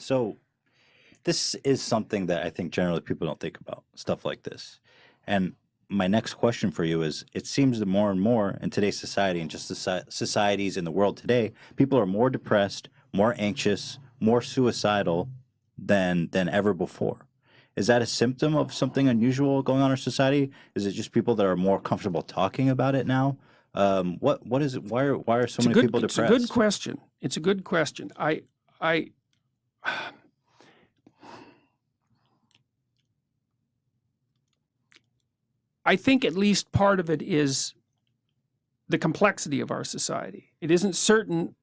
So this is something that I think generally people don't think about, stuff like this. And my next question for you is, it seems that more and more in today's society and just societies in the world today, people are more depressed, more anxious, more suicidal than ever before. Is that a symptom of something unusual going on in our society? Is it just people that are more comfortable talking about it now? What is it? Why are so many people depressed? It's a good question. It's a good question. I think at least part of it is the complexity of our society. It isn't certain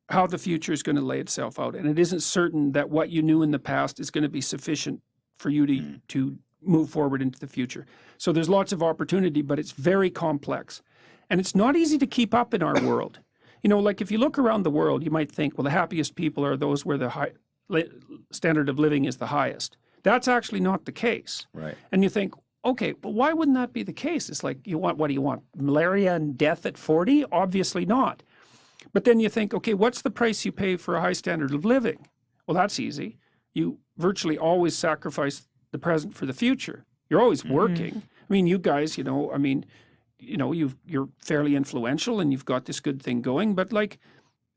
how the future is going to lay itself out, and it isn't certain that what you knew in the past is going to be sufficient for you to move forward into the future. So there's lots of opportunity, but it's very complex. And it's not easy to keep up in our world. You know, like if you look around the world, you might think, well, the happiest people are those where the standard of living is the highest. That's actually not the case. Right. And you think, okay, well, why wouldn't that be the case? It's like, what do you want? Malaria and death at 40? Obviously not. But then you think, okay, what's the price you pay for a high standard of living? Well, that's easy. You virtually always sacrifice the present for the future. You're always working. I mean, you guys, you're fairly influential and you've got this good thing going, but like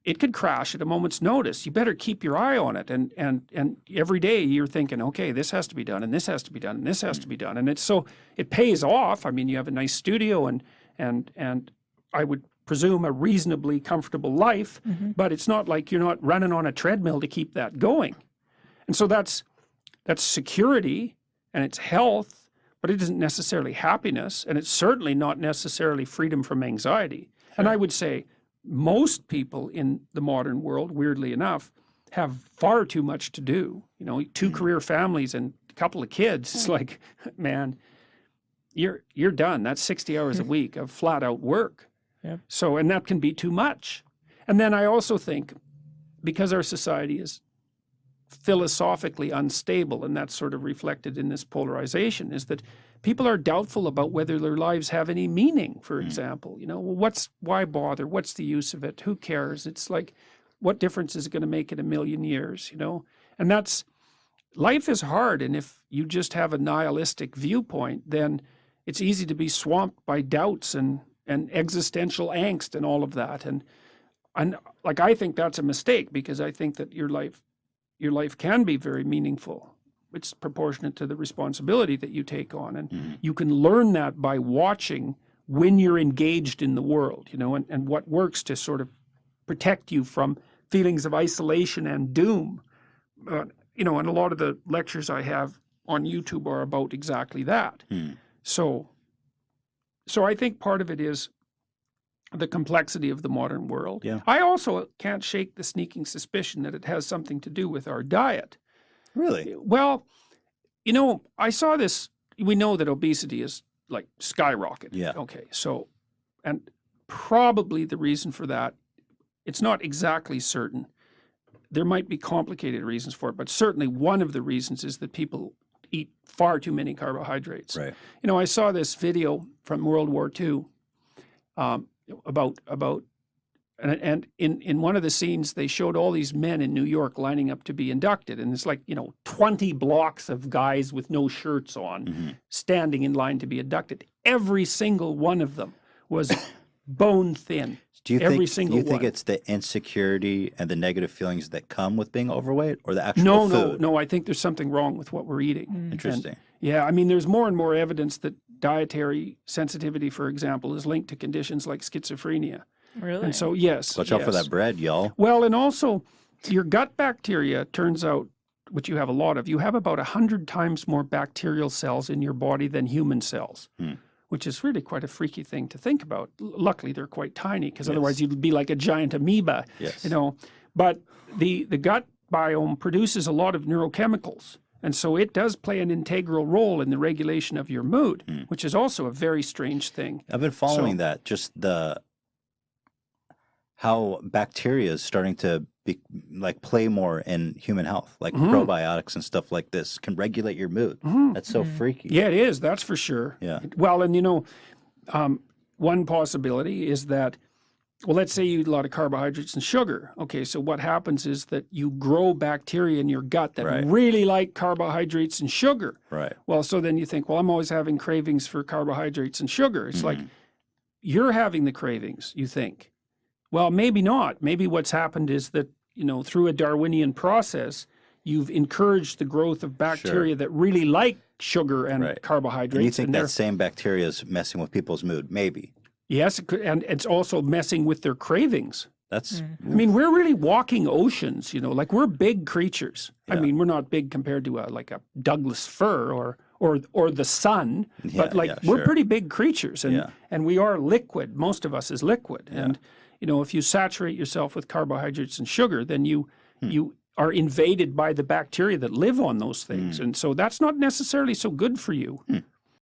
it could crash at a moment's notice. You better keep your eye on it. And every day you're thinking, okay, this has to be done and this has to be done and this has to be done. And it pays off. I mean, you have a nice studio and I would presume a reasonably comfortable life, but it's not like you're not running on a treadmill to keep that going. And so that's security and it's health, but it isn't necessarily happiness, and it's certainly not necessarily freedom from anxiety. Sure. And I would say most people in the modern world, weirdly enough, have far too much to do. You know, 2 career families and a couple of kids. It's like, man, you're done. That's 60 hours a week of flat out work. Yep. So, and that can be too much. And then I also think, because our society is philosophically unstable, and that's sort of reflected in this polarization, is that people are doubtful about whether their lives have any meaning, for example. You know, well, why bother? What's the use of it? Who cares? It's like, what difference is it going to make in a million years, you know? And life is hard, and if you just have a nihilistic viewpoint, then it's easy to be swamped by doubts and existential angst and all of that. And like, I think that's a mistake, because I think that your life can be very meaningful. It's proportionate to the responsibility that you take on. And you can learn that by watching when you're engaged in the world, you know, and what works to sort of protect you from feelings of isolation and doom. You know, and a lot of the lectures I have on YouTube are about exactly that. So I think part of it is the complexity of the modern world. Yeah. I also can't shake the sneaking suspicion that it has something to do with our diet. Really? Well, you know, I saw this. We know that obesity is like skyrocketing. Yeah. Okay. So, and probably the reason for that, it's not exactly certain. There might be complicated reasons for it, but certainly one of the reasons is that people eat far too many carbohydrates. Right. You know, I saw this video from World War II about and in one of the scenes they showed all these men in New York lining up to be inducted, and it's like, you know, 20 blocks of guys with no shirts on standing in line to be inducted. Every single one of them was bone thin. Do you think it's the insecurity and the negative feelings that come with being overweight, or the actual food? No, I think there's something wrong with what we're eating. Interesting. Yeah, I mean, there's more and more evidence that dietary sensitivity, for example, is linked to conditions like schizophrenia. Really? And so, yes. Watch out for that bread, y'all. Well, and also, your gut bacteria, turns out, which you have a lot of, you have about 100 times more bacterial cells in your body than human cells, which is really quite a freaky thing to think about. Luckily, they're quite tiny, because otherwise you'd be like a giant amoeba, you know. But the gut biome produces a lot of neurochemicals. And so it does play an integral role in the regulation of your mood, which is also a very strange thing. I've been following that, just how bacteria is starting to play more in human health, like probiotics and stuff like this can regulate your mood. That's so freaky. Yeah, it is. That's for sure. Yeah. Well, and you know, one possibility is that Well, let's say you eat a lot of carbohydrates and sugar. Okay, so what happens is that you grow bacteria in your gut that Right. really like carbohydrates and sugar. Right. Well, so then you think, well, I'm always having cravings for carbohydrates and sugar. It's like you're having the cravings, you think. Well, maybe not. Maybe what's happened is that, through a Darwinian process, you've encouraged the growth of bacteria that really like sugar and Right. carbohydrates. And you think they're- that same bacteria is messing with people's mood? Maybe. Yes, it could, and it's also messing with their cravings. That's I mean, we're really walking oceans, like we're big creatures. I Yeah. mean, we're not big compared to like a Douglas fir or the sun, but Yeah, we're sure. pretty big creatures, and Yeah. and we are liquid. Most of us is liquid, Yeah. and if you saturate yourself with carbohydrates and sugar, then you Hmm. are invaded by the bacteria that live on those things, and so that's not necessarily so good for you.